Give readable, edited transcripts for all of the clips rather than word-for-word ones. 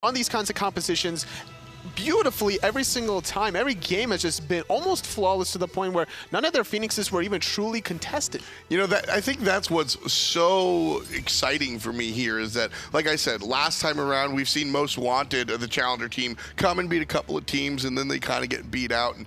on these kinds of compositions beautifully every single time. Every game has just been almost flawless to the point where none of their Phoenixes were even truly contested. You know, I think that's what's so exciting for me here is that, like I said, last time around we've seen Most Wanted, the Challenger team, come and beat a couple of teams and then they kind of get beat out. And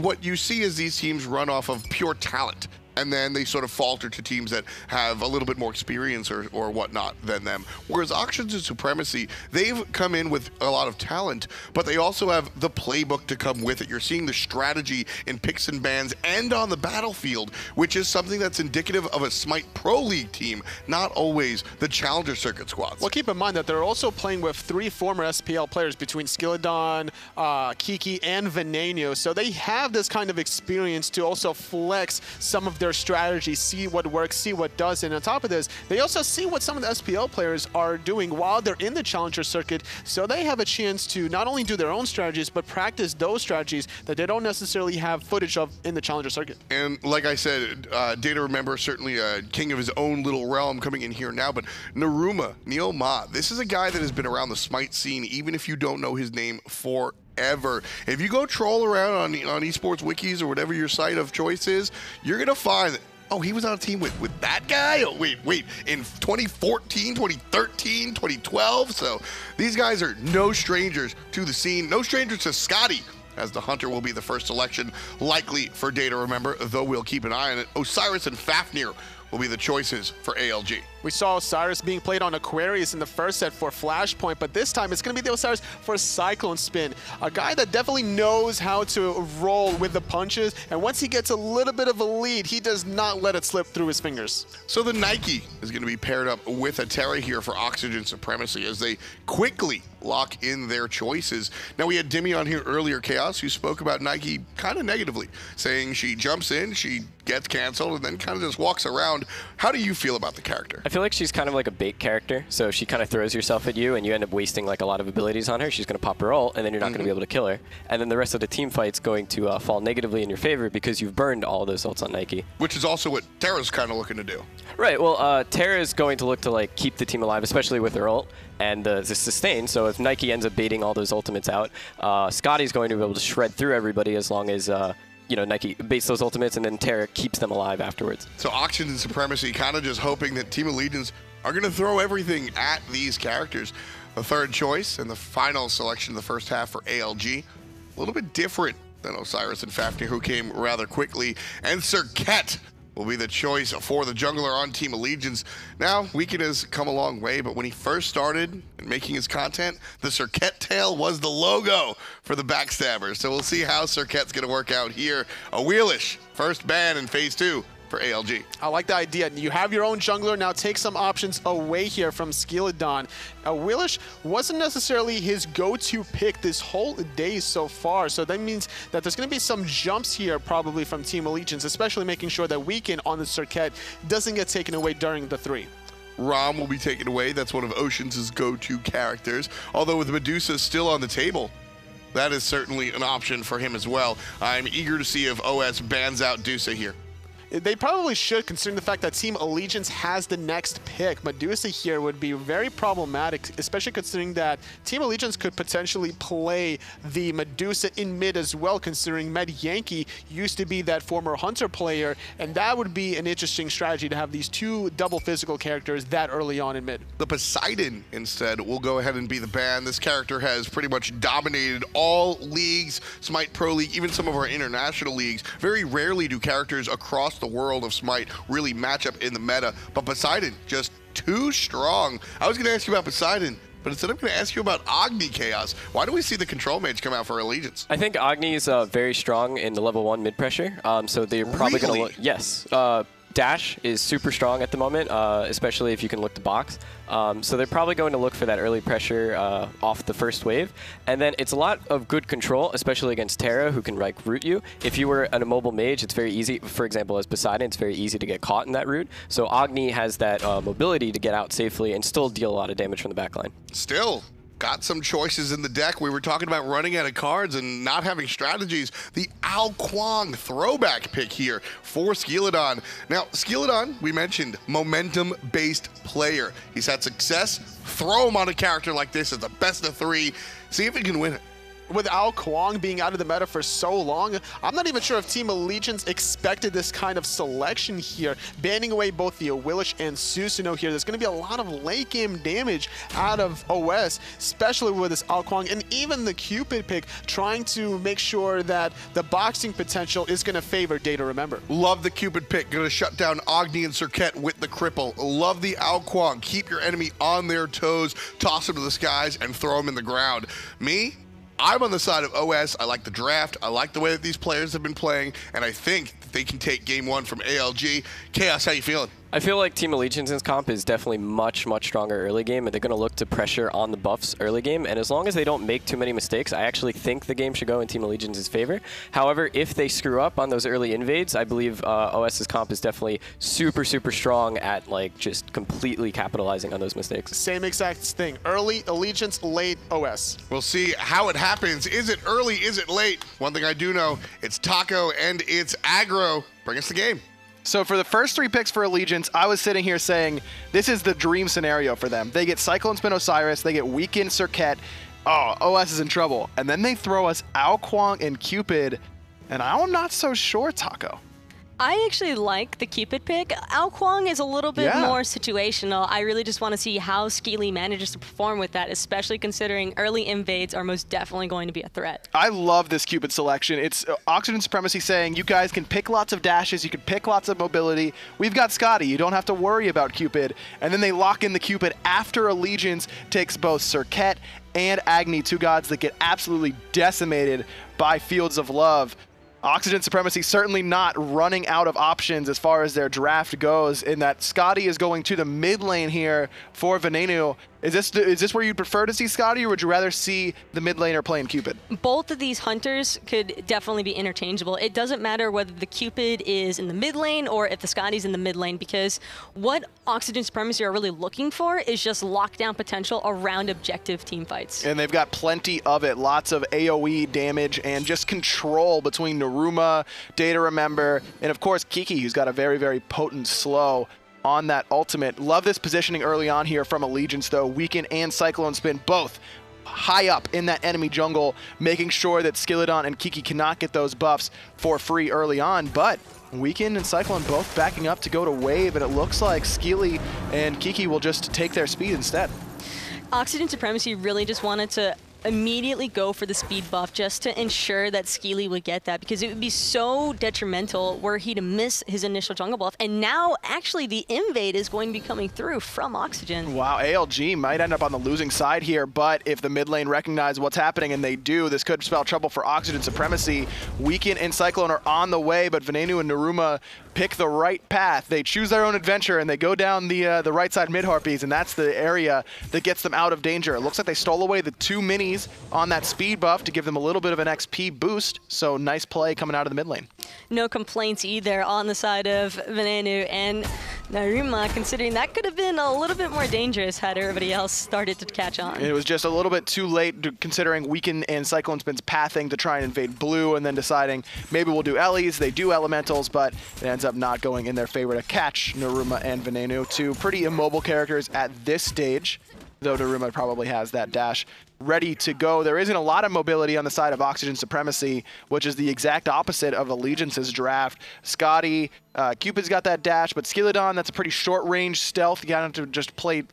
what you see is these teams run off of pure talent. And then they sort of falter to teams that have a little bit more experience or whatnot than them. Whereas Auctions and Supremacy, they've come in with a lot of talent, but they also have the playbook to come with it. You're seeing the strategy in picks and bans and on the battlefield, which is something that's indicative of a SMITE Pro League team, not always the Challenger Circuit squads. Well, keep in mind that they're also playing with 3 former SPL players between Skilladon, Kiki, and Veneno, so they have this kind of experience to also flex some of their strategy, see what works, see what doesn't. On top of this, they also see what some of the SPL players are doing while they're in the Challenger Circuit, so they have a chance to not only do their own strategies, but practice those strategies that they don't necessarily have footage of in the Challenger Circuit. And like I said, Data Remember, certainly a king of his own little realm coming in here now, but Naruma, Neil Ma, this is a guy that has been around the SMITE scene, even if you don't know his name forever. If you go troll around on esports wikis or whatever your site of choice is, you're gonna find that, oh, he was on a team with that guy? Oh, wait, in 2014, 2013, 2012? So these guys are no strangers to the scene, no strangers to Scotty, as the Hunter will be the first selection, likely for Data Remember, though we'll keep an eye on it. Osiris and Fafnir will be the choices for ALG. We saw Osiris being played on Aquarius in the first set for Flashpoint, but this time it's going to be the Osiris for Cyclone Spin. A guy that definitely knows how to roll with the punches, and once he gets a little bit of a lead, he does not let it slip through his fingers. So the Nike is going to be paired up with a Terra here for Oxygen Supremacy as they quickly lock in their choices. Now, we had Demi on here earlier, Chaos, who spoke about Nike kind of negatively, saying she jumps in, she gets canceled, and then kind of just walks around. How do you feel about the character? I feel like she's kind of like a bait character, so she kind of throws herself at you and you end up wasting like a lot of abilities on her. She's going to pop her ult and then you're not going to be able to kill her. And then the rest of the team fight's going to fall negatively in your favor because you've burned all those ults on Nike. Which is also what Terra's kind of looking to do. Right, well, Terra is going to look to like keep the team alive, especially with her ult and the sustain. So if Nike ends up baiting all those ultimates out, Scotty's going to be able to shred through everybody as long as you know, Nike baits those ultimates and then Terra keeps them alive afterwards. So Auctions and Supremacy kind of just hoping that Team Allegiance are going to throw everything at these characters. The third choice and the final selection of the first half for ALG, a little bit different than Osiris and Fafnir, who came rather quickly, and Serket will be the choice for the jungler on Team Allegiance. Now, Weekend has come a long way, but when he first started making his content, the Serket tail was the logo for the Backstabbers. So we'll see how Serket's going to work out here. A Wheelish, first ban in Phase 2 for ALG. I like the idea. You have your own jungler, now take some options away here from Skilladon. Wheelish wasn't necessarily his go-to pick this whole day so far, so that means that there's going to be some jumps here probably from Team Allegiance, especially making sure that Weekend on the Serket doesn't get taken away during the 3. Rom will be taken away. That's one of Ocean's go-to characters. Although with Medusa still on the table, that is certainly an option for him as well. I'm eager to see if OS bans out Dusa here. They probably should, considering the fact that Team Allegiance has the next pick. Medusa here would be very problematic, especially considering that Team Allegiance could potentially play the Medusa in mid as well, considering Med Yankee used to be that former Hunter player, and that would be an interesting strategy to have these 2 double physical characters that early on in mid. The Poseidon, instead, will go ahead and be the ban. This character has pretty much dominated all leagues, SMITE Pro League, even some of our international leagues. Very rarely do characters across the world of SMITE really match up in the meta, but Poseidon just too strong. I was going to ask you about Poseidon, but instead I'm going to ask you about Agni, Chaos. Why do we see the control mage come out for Allegiance? I think Agni is very strong in the level 1 mid pressure, so they're probably going to look. Yes. Dash is super strong at the moment, especially if you can look to box. So they're probably going to look for that early pressure off the first wave. And then it's a lot of good control, especially against Terra, who can like root you. If you were an immobile mage, it's very easy. For example, as Poseidon, it's very easy to get caught in that root. So Agni has that mobility to get out safely and still deal a lot of damage from the backline. Still, got some choices in the deck. We were talking about running out of cards and not having strategies. The Ao Kuang throwback pick here for Skilladon. Now, Skilladon, we mentioned, momentum-based player. He's had success. Throw him on a character like this as a best of 3. See if he can win it. With Ao Kuang being out of the meta for so long, I'm not even sure if Team Allegiance expected this kind of selection here. Banning away both the Awilish and Susanoo here, there's going to be a lot of late game damage out of OS, especially with this Ao Kuang, and even the Cupid pick trying to make sure that the boxing potential is going to favor Data Remember. Love the Cupid pick. Going to shut down Agni and Serket with the cripple. Love the Ao Kuang. Keep your enemy on their toes, toss them to the skies, and throw them in the ground. Me? I'm on the side of OS. I like the draft. I like the way that these players have been playing, and I think that they can take game 1 from ALG. Chaos, how you feeling? I feel like Team Allegiance's comp is definitely much stronger early game, and they're going to look to pressure on the buffs early game. And as long as they don't make too many mistakes, I actually think the game should go in Team Allegiance's favor. However, if they screw up on those early invades, I believe OS's comp is definitely super strong at like just completely capitalizing on those mistakes. Same exact thing. Early Allegiance, late OS. We'll see how it happens. Is it early? Is it late? One thing I do know, it's Taco and it's aggro. Bring us the game. So for the first 3 picks for Allegiance, I was sitting here saying this is the dream scenario for them. They get Cyclone Spin Osiris, they get Weakened Serket. Oh, OS is in trouble. And then they throw us Ao Kuang and Cupid, and I'm not so sure, Taco. I actually like the Cupid pick. Ao Kuang is a little bit more situational. I really just want to see how Skeely manages to perform with that, especially considering early invades are most definitely going to be a threat. I love this Cupid selection. It's Oxygen Supremacy saying you guys can pick lots of dashes, you can pick lots of mobility. We've got Scotty, you don't have to worry about Cupid. And then they lock in the Cupid after Allegiance takes both Serket and Agni, 2 gods that get absolutely decimated by Fields of Love. Oxygen Supremacy certainly not running out of options as far as their draft goes, in that Scotty is going to the mid lane here for Veneno. Is this where you'd prefer to see Scotty, or would you rather see the mid laner playing Cupid? Both of these hunters could definitely be interchangeable. It doesn't matter whether the Cupid is in the mid lane or if the Scotty's in the mid lane, because what Oxygen Supremacy are really looking for is just lockdown potential around objective team fights. And they've got plenty of it. Lots of AoE damage and just control between Naruma, Data Remember, and of course Kiki, who's got a very potent slow on that ultimate. Love this positioning early on here from Allegiance, though. Weaken and Cyclone Spin both high up in that enemy jungle, making sure that Skilladon and Kiki cannot get those buffs for free early on. But Weaken and Cyclone both backing up to go to wave, and it looks like Skeely and Kiki will just take their speed instead. Oxygen Supremacy really just wanted to immediately go for the speed buff just to ensure that Skeely would get that, because it would be so detrimental were he to miss his initial jungle buff. And now actually the invade is going to be coming through from Oxygen. Wow, ALG might end up on the losing side here, but if the mid lane recognize what's happening, and they do, this could spell trouble for Oxygen Supremacy. Weaken and Cyclone are on the way, but Venenu and Naruma pick the right path. They choose their own adventure, and they go down the right side mid-harpies, and that's the area that gets them out of danger. It looks like they stole away the 2 minis on that speed buff to give them a little bit of an XP boost, so nice play coming out of the mid lane. No complaints either on the side of Venenu and Naruma, considering that could have been a little bit more dangerous had everybody else started to catch on. It was just a little bit too late, considering Weaken and Cyclone Spin's pathing to try and invade blue, and then deciding maybe we'll do Ellies. They do elementals, but it ends up not going in their favor to catch Naruma and Venenu, 2 pretty immobile characters at this stage, though Naruma probably has that dash ready to go. There isn't a lot of mobility on the side of Oxygen Supremacy, which is the exact opposite of Allegiance's draft. Scotty, Cupid's got that dash, but Skilladon, that's a pretty short-range stealth. You have to just play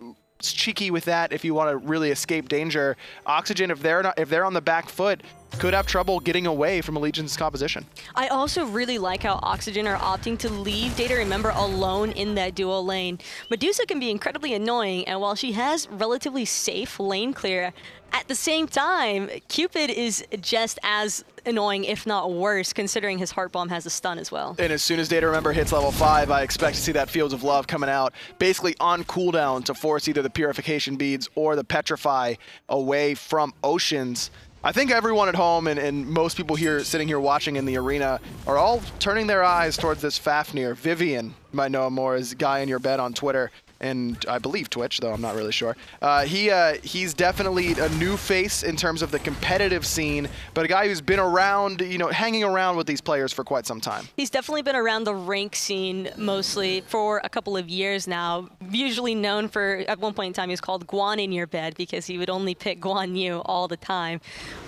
cheeky with that if you want to really escape danger. Oxygen, if they're on the back foot, could have trouble getting away from Allegiance's composition. I also really like how Oxygen are opting to leave Data Remember alone in that dual lane. Medusa can be incredibly annoying, and while she has relatively safe lane clear, at the same time, Cupid is just as annoying, if not worse, considering his Heart Bomb has a stun as well. And as soon as Data Remember hits level 5, I expect to see that Fields of Love coming out, basically on cooldown to force either the Purification Beads or the Petrify away from Oceans. I think everyone at home and most people here sitting here watching in the arena are all turning their eyes towards this Fafnir. Vivian might know him more as Guy in Your Bed on Twitter. and I believe Twitch, though I'm not really sure. He's definitely a new face in terms of the competitive scene, but a guy who's been around, you know, hanging around with these players for quite some time. He's definitely been around the rank scene mostly for a couple of years now. Usually known for, at one point in time, he was called Guan in your bed because he would only pick Guan Yu all the time.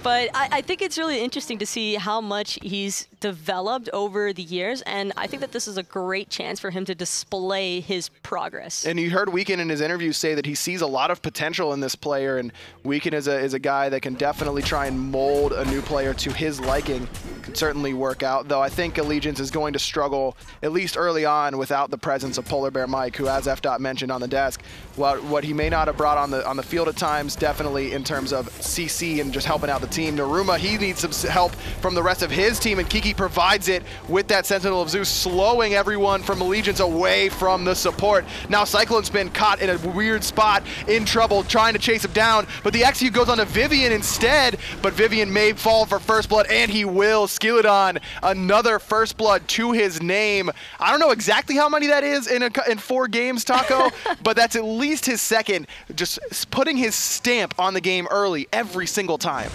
But I think it's really interesting to see how much he's developed over the years, and I think that this is a great chance for him to display his progress. And you heard Weekend in his interview say that he sees a lot of potential in this player, and Weekend is a guy that can definitely try and mold a new player to his liking. Could certainly work out, though I think Allegiance is going to struggle, at least early on, without the presence of Polar Bear Mike, who, as F. mentioned on the desk, what he may not have brought on the field at times, definitely in terms of CC and just helping out the team. Naruma, he needs some help from the rest of his team, and Kiki provides it with that Sentinel of Zeus, slowing everyone from Allegiance away from the support. Now Cyclone Spin caught in a weird spot, in trouble, trying to chase him down, but the XU goes on to Vivian instead, but Vivian may fall for first blood, and he will. Skilladon, another first blood to his name. I don't know exactly how many that is in 4 games, Taco, but that's at least his second, just putting his stamp on the game early every single time.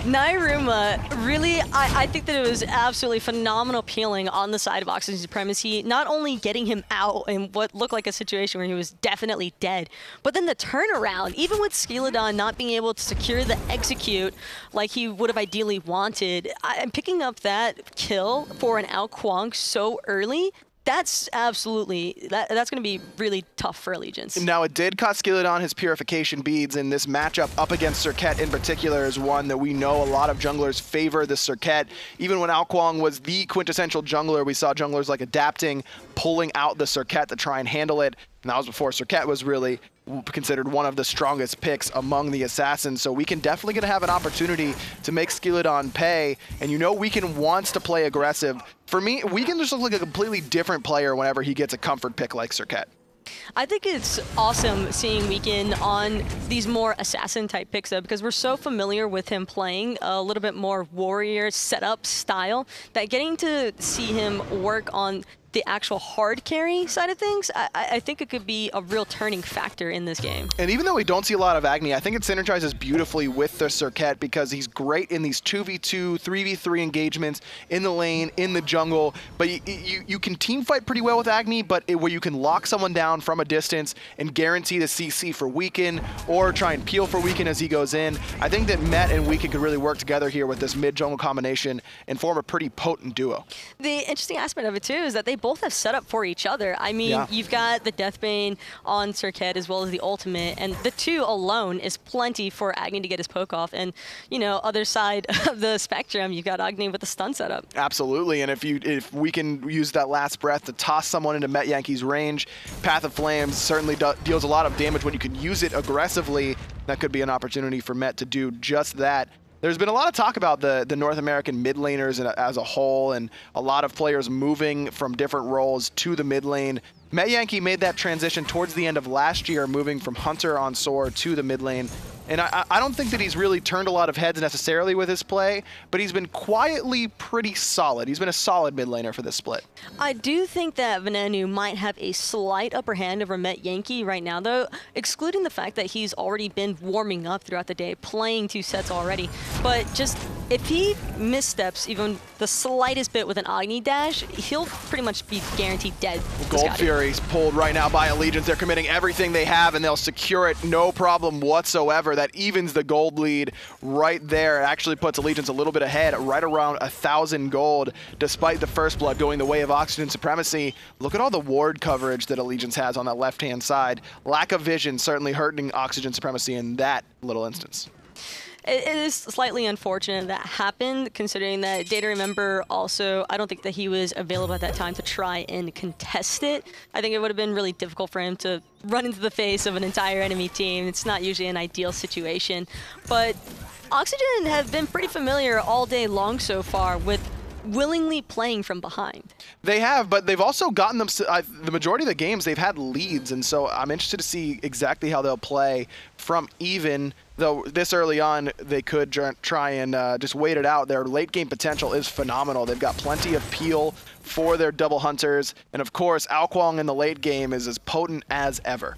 Nairuma, really, I think that it was absolutely phenomenal peeling on the side of Oxygen Supremacy, not only getting him out in what looked like a situation where he was definitely dead, but then the turnaround, even with Skilladon not being able to secure the execute like he would have ideally wanted, and picking up that kill for an out Kwong so early, that's absolutely, that's going to be really tough for Allegiance. Now, it did cost Skilladon his purification beads, and this matchup up against Serket in particular is one that we know a lot of junglers favor the Serket. Even when Ao Kwong was the quintessential jungler, we saw junglers like adapting, pulling out the Serket to try and handle it. And that was before Serket was really considered one of the strongest picks among the assassins, so we can definitely gonna have an opportunity to make Skilladon pay, and you know Weekend wants to play aggressive. For me, Weekend just looks like a completely different player whenever he gets a comfort pick like Serket. I think it's awesome seeing Weekend on these more assassin-type picks, though, because we're so familiar with him playing a little bit more warrior setup style that getting to see him work on the actual hard carry side of things, I think it could be a real turning factor in this game. And even though we don't see a lot of Agni, I think it synergizes beautifully with the Serket because he's great in these 2v2, 3v3 engagements in the lane, in the jungle, but you can team fight pretty well with Agni, but where you can lock someone down from a distance and guarantee the CC for Weekend or try and peel for Weekend as he goes in. I think that Met and Weekend could really work together here with this mid-jungle combination and form a pretty potent duo. The interesting aspect of it, too, is that they both have set up for each other. I mean, yeah. You've got the Deathbane on Serket as well as the ultimate, and the 2 alone is plenty for Agni to get his poke off. And, you know, other side of the spectrum, you've got Agni with the stun setup. Absolutely, and if we can use that last breath to toss someone into Met Yankee's range, Path of Flames certainly deals a lot of damage when you can use it aggressively. That could be an opportunity for Met to do just that. There's been a lot of talk about the North American mid laners as a whole, and a lot of players moving from different roles to the mid lane. Met Yankee made that transition towards the end of last year, moving from Hunter on Sword to the mid lane. And I don't think that he's really turned a lot of heads necessarily with his play, but he's been quietly pretty solid. He's been a solid mid laner for this split. I do think that Venenu might have a slight upper hand over Met Yankee right now, though, excluding the fact that he's already been warming up throughout the day, playing 2 sets already. But just if he missteps even the slightest bit with an Agni dash, he'll pretty much be guaranteed dead. Gold Fury's pulled right now by Allegiance. They're committing everything they have, and they'll secure it no problem whatsoever. That evens the gold lead right there. It actually puts Allegiance a little bit ahead, right around 1,000 gold, despite the first blood going the way of Oxygen Supremacy. Look at all the ward coverage that Allegiance has on that left-hand side. Lack of vision certainly hurting Oxygen Supremacy in that little instance. It is slightly unfortunate that happened, considering that Data Remember also, I don't think that he was available at that time to try and contest it. I think it would have been really difficult for him to run into the face of an entire enemy team. It's not usually an ideal situation. But Oxygen have been pretty familiar all day long so far with willingly playing from behind. They have, but they've also gotten them, the majority of the games they've had leads, and so I'm interested to see exactly how they'll play from even, though this early on they could try and just wait it out. Their late game potential is phenomenal. They've got plenty of peel for their double hunters, and of course Ao Kuang in the late game is as potent as ever.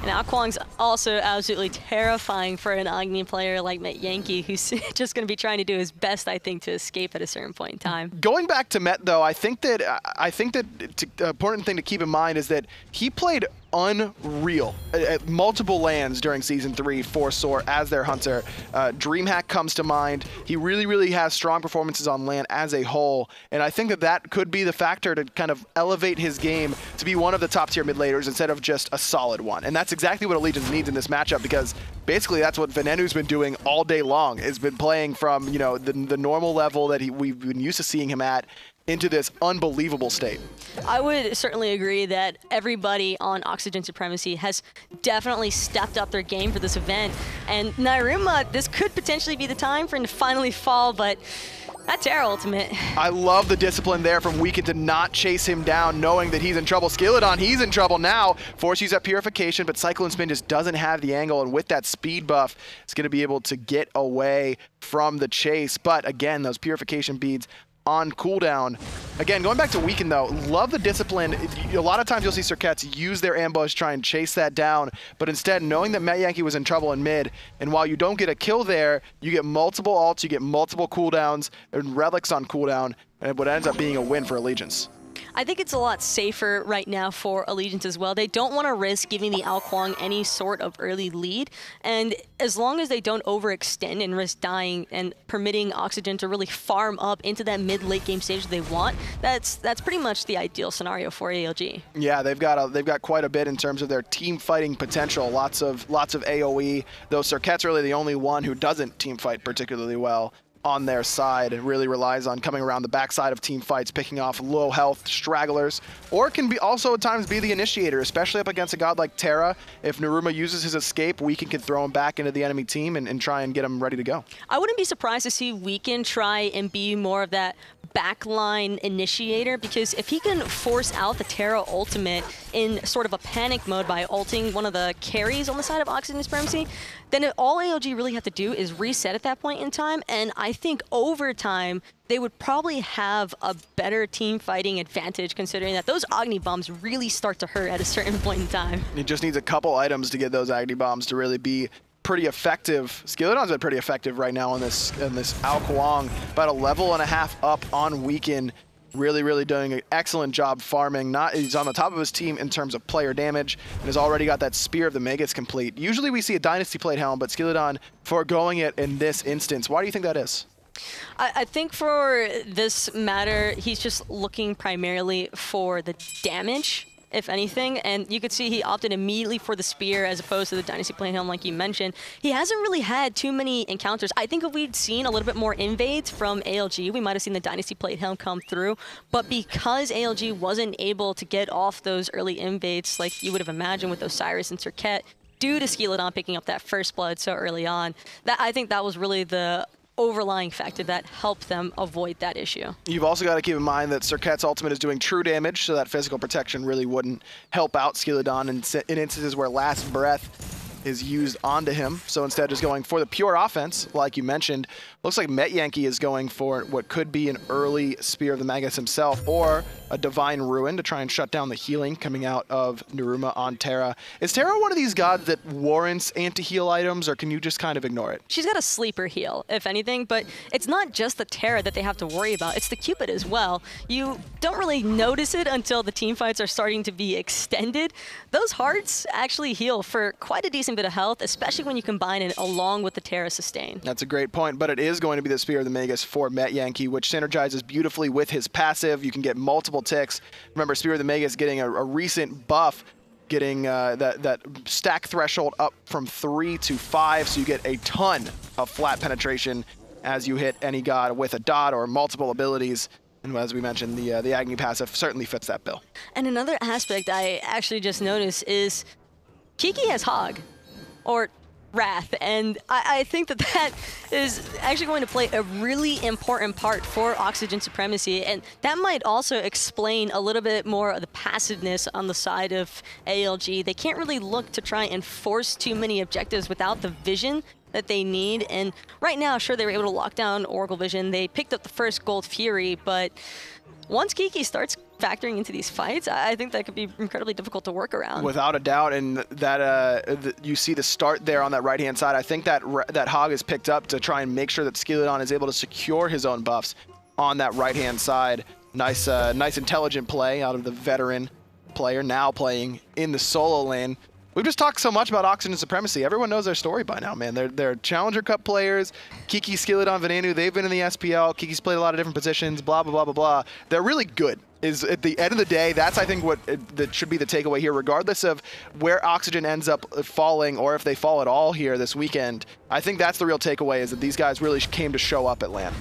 And Ao Kuang's also absolutely terrifying for an Agni player like Met Yankee, who's just going to be trying to do his best, I think, to escape at a certain point in time. Going back to Met, though, I think that the important thing to keep in mind is that he played unreal at multiple lands during Season 3 for Soar as their hunter. DreamHack comes to mind. He really has strong performances on land as a whole, and I think that that could be the factor to kind of elevate his game to be one of the top tier mid laners instead of just a solid one. And that's exactly what Allegiance needs in this matchup, because basically that's what Venenu's been doing all day long, has been playing from, you know, the normal level that we've been used to seeing him at into this unbelievable state. I would certainly agree that everybody on Oxygen Supremacy has definitely stepped up their game for this event. And Nairuma, this could potentially be the time for him to finally fall, but that Terra ultimate. I love the discipline there from Weekend to not chase him down, knowing that he's in trouble. Skilladon, he's in trouble now. Force use that Purification, but Cyclone Spin just doesn't have the angle, and with that speed buff, it's going to be able to get away from the chase. But again, those Purification beads on cooldown. Again, going back to Weekend though, love the discipline. A lot of times you'll see Cirquets use their ambush, try and chase that down, but instead knowing that Met Yankee was in trouble in mid, and while you don't get a kill there, you get multiple ults, you get multiple cooldowns, and relics on cooldown, and what ends up being a win for Allegiance. I think it's a lot safer right now for Allegiance as well. They don't want to risk giving the Ao Kuang any sort of early lead, and as long as they don't overextend and risk dying and permitting Oxygen to really farm up into that mid-late game stage they want, that's pretty much the ideal scenario for ALG. Yeah, they've got quite a bit in terms of their team fighting potential. Lots of AOE, though Cirquet's really the only one who doesn't team fight particularly well on their side, and really relies on coming around the backside of team fights, picking off low health stragglers, or can be also at times be the initiator, especially up against a god like Terra. If Naruma uses his escape, Weekend can throw him back into the enemy team and try and get him ready to go. I wouldn't be surprised to see Weekend try and be more of that backline initiator, because if he can force out the Terra ultimate in sort of a panic mode by ulting one of the carries on the side of Oxygen Supremacy, then all ALG really have to do is reset at that point in time, and I think over time they would probably have a better team fighting advantage, considering that those Agni Bombs really start to hurt at a certain point in time. He just needs a couple items to get those Agni Bombs to really be pretty effective. Skilladon's been pretty effective right now on this Ao Kuang, about a level and a half up on Weekend. Really doing an excellent job farming. He's on the top of his team in terms of player damage, and has already got that Spear of the Magus complete. Usually we see a Dynasty Plate Helm, but Skilladon foregoing it in this instance. Why do you think that is? I think for this matter, he's just looking primarily for the damage, if anything, and you could see he opted immediately for the Spear as opposed to the Dynasty Plate Helm like you mentioned. He hasn't really had too many encounters. I think if we'd seen a little bit more invades from ALG, we might have seen the Dynasty Plate Helm come through, but because ALG wasn't able to get off those early invades like you would have imagined with Osiris and Cirquet, due to Skilladon picking up that first blood so early on, I think that was really the overlying factor that helped them avoid that issue. You've also got to keep in mind that Cirquet's ultimate is doing true damage, so that physical protection really wouldn't help out Skilladon in instances where Last Breath is used onto him. So instead just going for the pure offense, like you mentioned. Looks like Met Yankee is going for what could be an early Spear of the Magus himself, or a Divine Ruin to try and shut down the healing coming out of Naruma on Terra. Is Terra one of these gods that warrants anti-heal items, or can you just kind of ignore it? She's got a sleeper heal, if anything, but it's not just the Terra that they have to worry about, it's the Cupid as well. You don't really notice it until the team fights are starting to be extended. Those hearts actually heal for quite a decent bit of health, especially when you combine it along with the Terra sustain. That's a great point, but it is going to be the Spear of the Magus for Met Yankee, which synergizes beautifully with his passive. You can get multiple ticks. Remember, Spear of the Magus getting a recent buff, getting that stack threshold up from 3 to 5, so you get a ton of flat penetration as you hit any god with a dot or multiple abilities. And as we mentioned, the Agni passive certainly fits that bill. And another aspect I actually just noticed is Kiki has Hog, or Wrath, and I think that is actually going to play a really important part for Oxygen Supremacy, and that might also explain a little bit more of the passiveness on the side of ALG. They can't really look to try and force too many objectives without the vision that they need, and right now, sure, they were able to lock down Oracle Vision. They picked up the first Gold Fury, but once Kiki starts factoring into these fights, I think that could be incredibly difficult to work around. Without a doubt, and that you see the start there on that right-hand side. I think that Hog is picked up to try and make sure that Skeleton is able to secure his own buffs on that right-hand side. Nice intelligent play out of the veteran player, now playing in the solo lane. We've just talked so much about Oxygen Supremacy. Everyone knows their story by now, man. They're Challenger Cup players. Kiki, Skeleton, Venenu, they've been in the SPL. Kiki's played a lot of different positions, blah, blah, blah, blah, blah. They're really good. At the end of the day, that's, I think, that should be the takeaway here, regardless of where Oxygen ends up falling or if they fall at all here this weekend. I think that's the real takeaway, is that these guys really came to show up at LAN.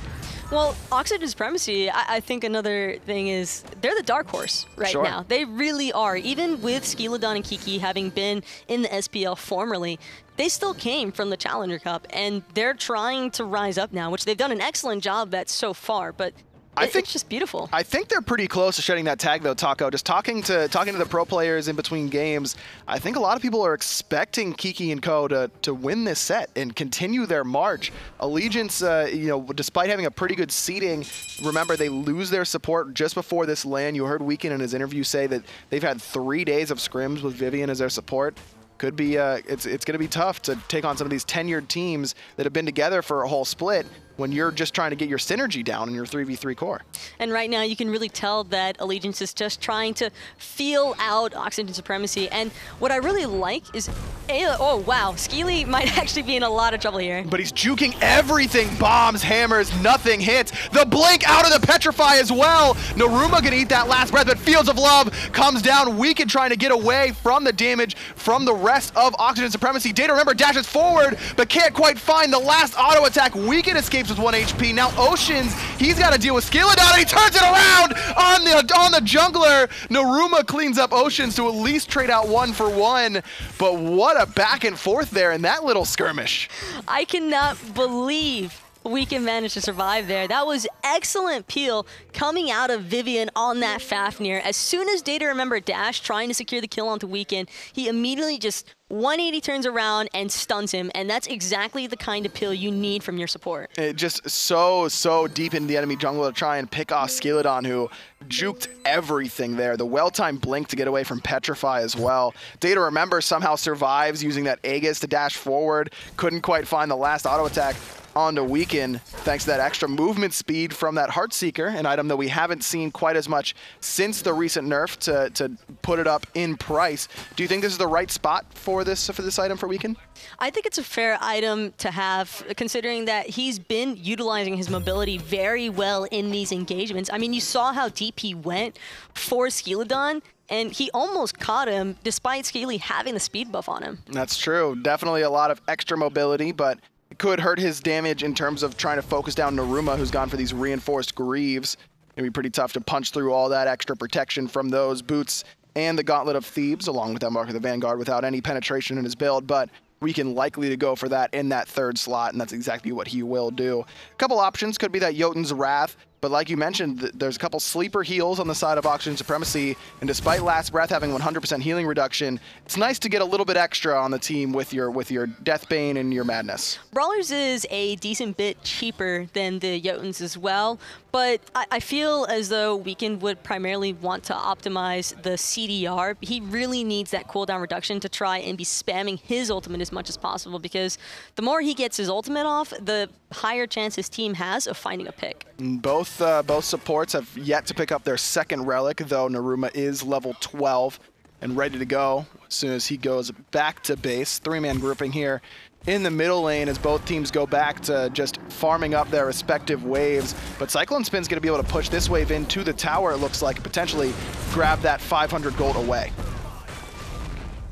Well, Oxygen Supremacy, I think another thing is they're the dark horse right now. They really are. Even with Skeleton and Kiki having been in the SPL formerly, they still came from the Challenger Cup, and they're trying to rise up now, which they've done an excellent job at so far, but it's just beautiful. I think they're pretty close to shedding that tag, though, Taco. Just talking to the pro players in between games, I think a lot of people are expecting Kiki and Co. to win this set and continue their march. Allegiance, despite having a pretty good seeding, remember, they lose their support just before this LAN. You heard Weekend in his interview say that they've had 3 days of scrims with Vivian as their support. Could be, it's going to be tough to take on some of these tenured teams that have been together for a whole split when you're just trying to get your synergy down in your 3v3 core. And right now you can really tell that Allegiance is just trying to feel out Oxygen Supremacy. And what I really like is, oh wow, Skeely might actually be in a lot of trouble here. But he's juking everything, bombs, hammers, nothing hits. The blink out of the Petrify as well. Naruma gonna eat that last breath, but Fields of Love comes down. Weekend trying to get away from the damage from the rest of Oxygen Supremacy. Data, remember, dashes forward, but can't quite find the last auto attack. Weekend escapes with 1 HP. Now Oceans, he's got to deal with Skeleton, and he turns it around on the jungler. Naruma cleans up Oceans to at least trade out 1 for 1. But what a back and forth there in that little skirmish. I cannot believe Weekend managed to survive there. That was excellent peel coming out of Vivian on that Fafnir. As soon as Data Remember dashed, trying to secure the kill onto Weekend, he immediately just 180 turns around and stuns him, and that's exactly the kind of peel you need from your support. It just so deep in the enemy jungle to try and pick off Skeleton, who juked everything there. The well-timed blink to get away from Petrify as well. Data Remember somehow survives using that Aegis to dash forward. Couldn't quite find the last auto attack onto Weekend, thanks to that extra movement speed from that Heartseeker, an item that we haven't seen quite as much since the recent nerf to put it up in price. Do you think this is the right spot for this item for Weekend? I think it's a fair item to have, considering that he's been utilizing his mobility very well in these engagements. I mean, you saw how deep he went for Skeleton, and he almost caught him despite Scaly having the speed buff on him. That's true. Definitely a lot of extra mobility, but it could hurt his damage in terms of trying to focus down Naruma, who's gone for these reinforced Greaves. It'd be pretty tough to punch through all that extra protection from those boots and the Gauntlet of Thebes, along with that Mark of the Vanguard, without any penetration in his build. But Weekend likely to go for that in that third slot, and that's exactly what he will do. A couple options could be that Jotun's Wrath, but like you mentioned, there's a couple sleeper heals on the side of Oxygen Supremacy, and despite Last Breath having 100% healing reduction, it's nice to get a little bit extra on the team with your Deathbane and your Madness. Brawlers is a decent bit cheaper than the Jotuns as well, but I feel as though Weekend would primarily want to optimize the CDR. He really needs that cooldown reduction to try and be spamming his ultimate as much as possible, because the more he gets his ultimate off, the higher chance his team has of finding a pick. Both supports have yet to pick up their second relic, though Naruma is level 12 and ready to go as soon as he goes back to base. 3-man grouping here in the middle lane as both teams go back to just farming up their respective waves. But Cyclone Spin's going to be able to push this wave into the tower, it looks like, potentially grab that 500 gold away.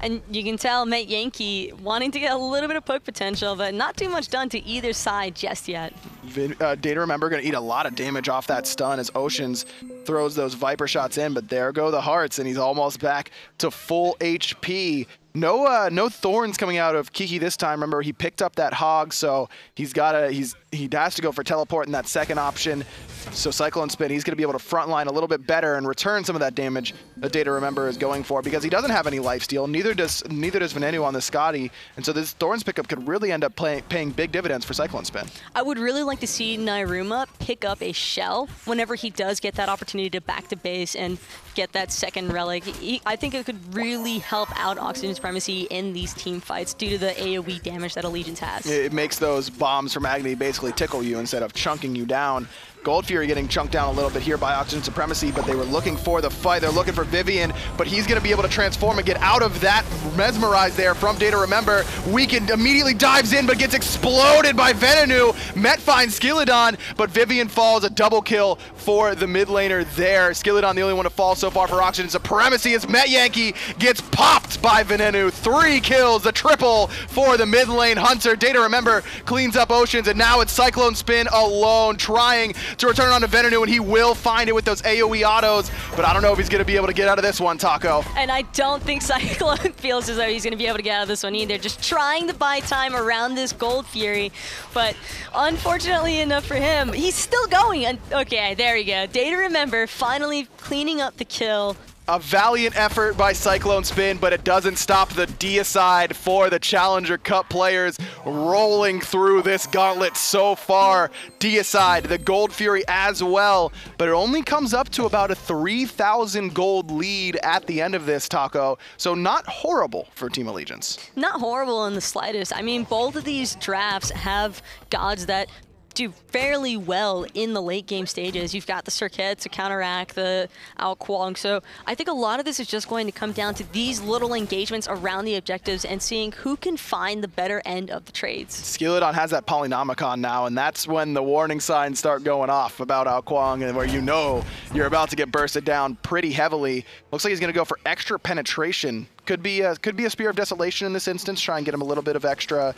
And you can tell Met Yankee wanting to get a little bit of poke potential, but not too much done to either side just yet. Data Remember going to eat a lot of damage off that stun as Oceans throws those Viper shots in, but there go the hearts, and he's almost back to full HP. No thorns coming out of Kiki this time. Remember, he picked up that hog, so he has to go for teleport in that second option. So Cyclone Spin, he's going to be able to frontline a little bit better and return some of that damage that Data Remember is going for, because he doesn't have any lifesteal. Neither does Venenu on the Scotty, and so this Thorns pickup could really end up paying big dividends for Cyclone Spin. I would really like to see Nairuma pick up a shell whenever he does get that opportunity to back to base and get that second relic. I think it could really help out Oxygen Supremacy in these team fights due to the AoE damage that Allegiance has. It makes those bombs from Agony basically tickle you instead of chunking you down. Gold Fury getting chunked down a little bit here by Oxygen Supremacy, but they were looking for the fight. They're looking for Vivian, but he's going to be able to transform and get out of that mesmerize there from Data Remember. Weekend immediately dives in, but gets exploded by Venenu. Met finds Skilladon, but Vivian falls. A double kill for the mid laner there. Skilladon the only one to fall so far for Oxygen Supremacy as Met Yankee gets popped by Venenu. 3 kills, the triple for the mid lane Hunter. Data Remember cleans up Oceans, and now it's Cyclone Spin alone, trying to return it on to Venenu, and he will find it with those AoE autos, but I don't know if he's going to be able to get out of this one, Taco. And I don't think Cyclone feels as though he's going to be able to get out of this one either. Just trying to buy time around this Gold Fury, but unfortunately enough for him, he's still going. And okay, there we go. Data Remember finally cleaning up the kill. A valiant effort by Cyclone Spin, but it doesn't stop the deicide for the Challenger Cup players rolling through this gauntlet so far. Deicide, the Gold Fury as well, but it only comes up to about a 3,000 gold lead at the end of this, Taco. So not horrible for Team Allegiance. Not horrible in the slightest. I mean, both of these drafts have gods that do fairly well in the late game stages. You've got the Circuit to counteract the Ao Kuang. So I think a lot of this is just going to come down to these little engagements around the objectives and seeing who can find the better end of the trades. Skilladon has that Polynomicon now, and that's when the warning signs start going off about Ao Kuang, and where you know you're about to get bursted down pretty heavily. Looks like he's going to go for extra penetration. Could be a Spear of Desolation in this instance, try and get him a little bit of extra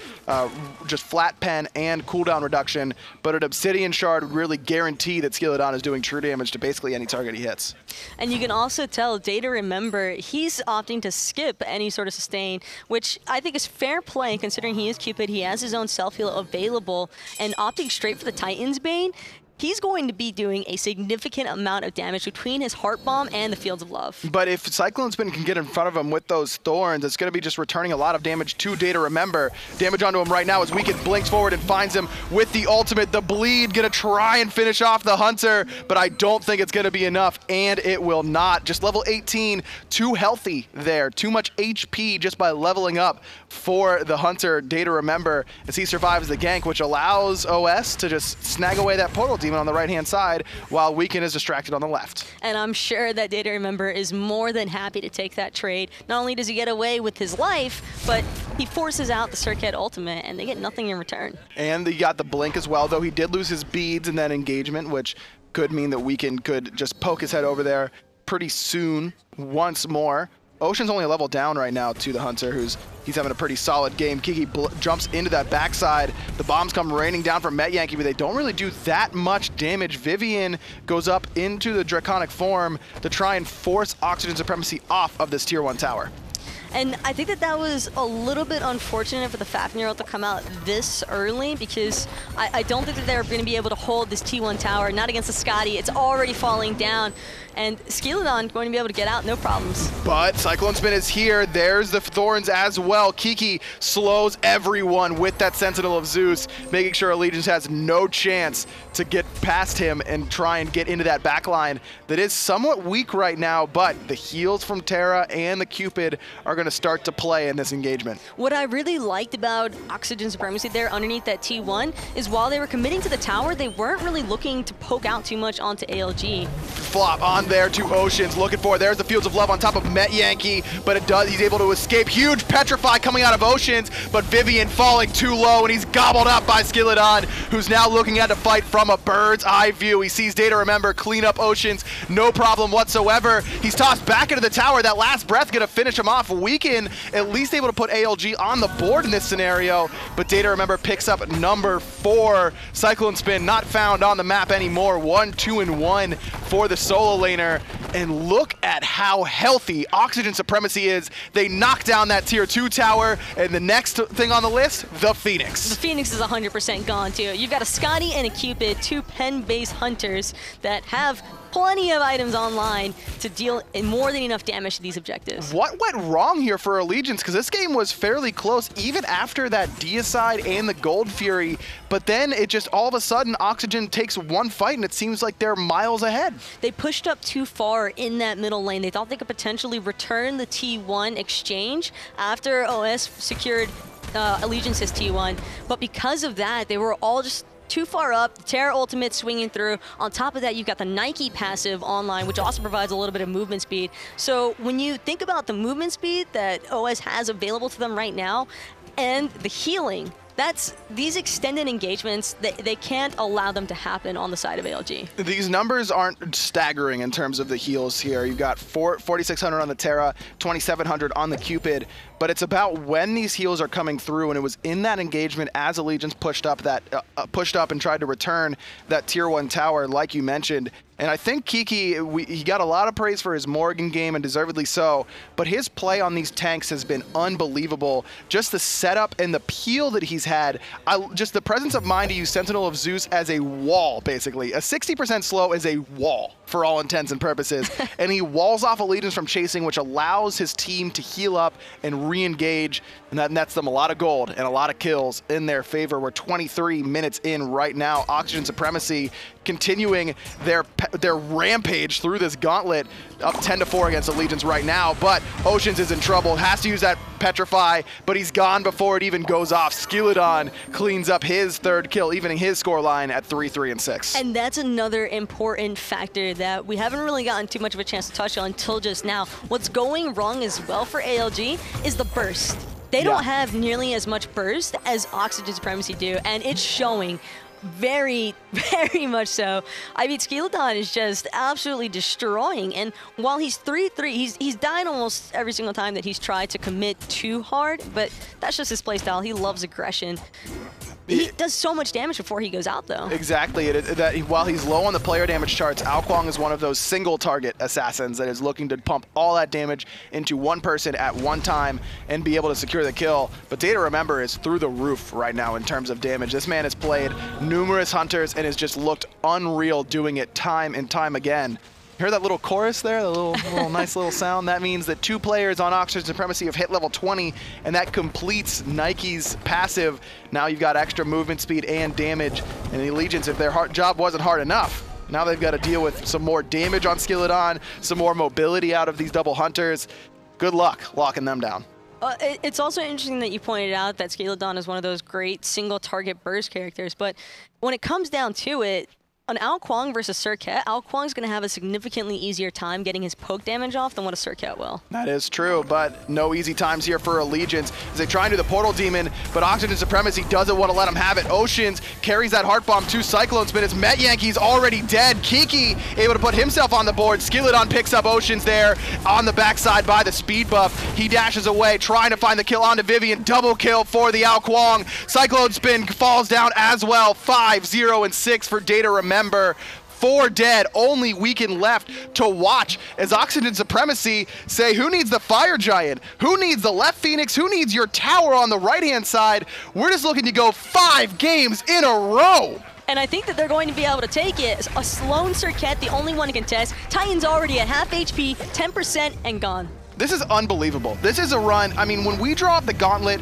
just flat pen and cooldown reduction, but an Obsidian Shard would really guarantee that Skilladon is doing true damage to basically any target he hits. And you can also tell Data Remember, he's opting to skip any sort of sustain, which I think is fair play considering he is Cupid, he has his own self-heal available, and opting straight for the Titan's Bane, he's going to be doing a significant amount of damage between his Heart Bomb and the Fields of Love. But if Cyclone Spin can get in front of him with those Thorns, it's going to be just returning a lot of damage to Data Remember. Damage onto him right now as Weekend blinks forward and finds him with the ultimate. The Bleed going to try and finish off the Hunter, but I don't think it's going to be enough, and it will not. Just level 18, too healthy there. Too much HP just by leveling up for the Hunter, Data Remember, as he survives the gank, which allows OS to just snag away that Portal Demon on the right-hand side while Weekend is distracted on the left. And I'm sure that Data Remember is more than happy to take that trade. Not only does he get away with his life, but he forces out the Circuit ultimate, and they get nothing in return. And he got the blink as well, though he did lose his beads in that engagement, which could mean that Weekend could just poke his head over there pretty soon once more. Ocean's only a level down right now to the Hunter, he's having a pretty solid game. Kiki jumps into that backside. The bombs come raining down from Met Yankee, but they don't really do that much damage. Vivian goes up into the Draconic form to try and force Oxygen Supremacy off of this Tier 1 tower. And I think that that was a little bit unfortunate for the Fafnir to come out this early, because I don't think that they're going to be able to hold this T1 tower, not against the Scotty. It's already falling down, and Skilladon going to be able to get out, no problems. But Cyclone Spin is here. There's the Thorns as well. Kiki slows everyone with that Sentinel of Zeus, making sure Allegiance has no chance to get past him and try and get into that backline that is somewhat weak right now, but the heals from Terra and the Cupid are going to start to play in this engagement. What I really liked about Oxygen Supremacy there underneath that T1 is while they were committing to the tower, they weren't really looking to poke out too much onto ALG. Flop on there to Oceans, looking for, there's the Fields of Love on top of Met Yankee, but he's able to escape. Huge Petrify coming out of Oceans, but Vivian falling too low, and he's gobbled up by Skilladon, who's now looking at the fight from a bird's eye view. He sees Data Remember clean up Oceans, no problem whatsoever. He's tossed back into the tower. That last breath gonna finish him off. Weekend at least able to put ALG on the board in this scenario, but Data Remember picks up number 4. Cyclone Spin not found on the map anymore. 1, 2, and 1 for the solo laner. And look at how healthy Oxygen Supremacy is. They knock down that tier 2 tower, and the next thing on the list, the Phoenix. The Phoenix is 100% gone too. You've got a Scotty and a Cupid, 2 pen-based hunters that have plenty of items online to deal more than enough damage to these objectives. What went wrong here for Allegiance? Because this game was fairly close even after that Deicide and the Gold Fury, but then it just all of a sudden Oxygen takes one fight and it seems like they're miles ahead. They pushed up too far in that middle lane. They thought they could potentially return the T1 exchange after OS secured Allegiance's T1, but because of that, they were all just too far up. The Terra ultimate swinging through. On top of that, you've got the Nike passive online, which also provides a little bit of movement speed. So when you think about the movement speed that OS has available to them right now, and the healing, these extended engagements, they can't allow them to happen on the side of ALG. These numbers aren't staggering in terms of the heals here. You've got 4,600 on the Terra, 2,700 on the Cupid, but it's about when these heals are coming through, and it was in that engagement as Allegiance pushed up and tried to return that tier 1 tower, like you mentioned. And I think Kiki, he got a lot of praise for his Morgan game, and deservedly so, but his play on these tanks has been unbelievable. Just the setup and the peel that he's had, just the presence of mind to use Sentinel of Zeus as a wall, basically. A 60% slow is a wall, for all intents and purposes. And he walls off Allegiance from chasing, which allows his team to heal up and re-engage, and that nets them a lot of gold and a lot of kills in their favor. We're 23 minutes in right now. Oxygen Supremacy continuing their rampage through this gauntlet, up 10-4 against Allegiance right now, but Oceans is in trouble, has to use that Petrify, but he's gone before it even goes off. Skilladon cleans up his 3rd kill, evening his score line at 3-3 and 6. And that's another important factor that we haven't really gotten too much of a chance to touch on until just now. What's going wrong as well for ALG is the burst. They don't have nearly as much burst as Oxygen Supremacy do, and it's showing. Very, very much so. I mean, Skilladon is just absolutely destroying, and while he's 3-3, he's died almost every single time that he's tried to commit too hard, but that's just his playstyle. He loves aggression. He does so much damage before he goes out, though. Exactly. While he's low on the player damage charts, Ao Kuang is one of those single-target assassins that is looking to pump all that damage into one person at one time and be able to secure the kill. But Data Remember is through the roof right now in terms of damage. This man has played numerous hunters and has just looked unreal doing it time and time again. Hear that little chorus there, the little nice little sound? That means that 2 players on Oxygen Supremacy have hit level 20, and that completes Nike's passive. Now you've got extra movement speed and damage, and the Allegiance, if their job wasn't hard enough, now they've got to deal with some more damage on Skilladon, some more mobility out of these double hunters. Good luck locking them down. It's also interesting that you pointed out that Skilladon is one of those great single-target burst characters, but when it comes down to it, on Ao Kuang versus Surcat, Ao Kuang's going to have a significantly easier time getting his poke damage off than what a Surcat will. That is true, but no easy times here for Allegiance as they try and do the Portal Demon, but Oxygen Supremacy doesn't want to let him have it. Oceans carries that Heart Bomb to Cyclone Spin. It's Met Yankee's already dead. Kiki able to put himself on the board. Skilladon picks up Oceans there on the backside by the speed buff. He dashes away, trying to find the kill onto Vivian. Double kill for the Ao Kuang. Cyclone Spin falls down as well. 5-0 and 6 for Data Remember. 4 dead, only Weekend left to watch as Oxygen Supremacy say, who needs the Fire Giant? Who needs the left Phoenix? Who needs your tower on the right-hand side? We're just looking to go 5 games in a row. And I think that they're going to be able to take it. A Sloan Surcat, the only one to contest. Titan's already at half HP, 10% and gone. This is unbelievable. This is a run. I mean, when we draw up the Gauntlet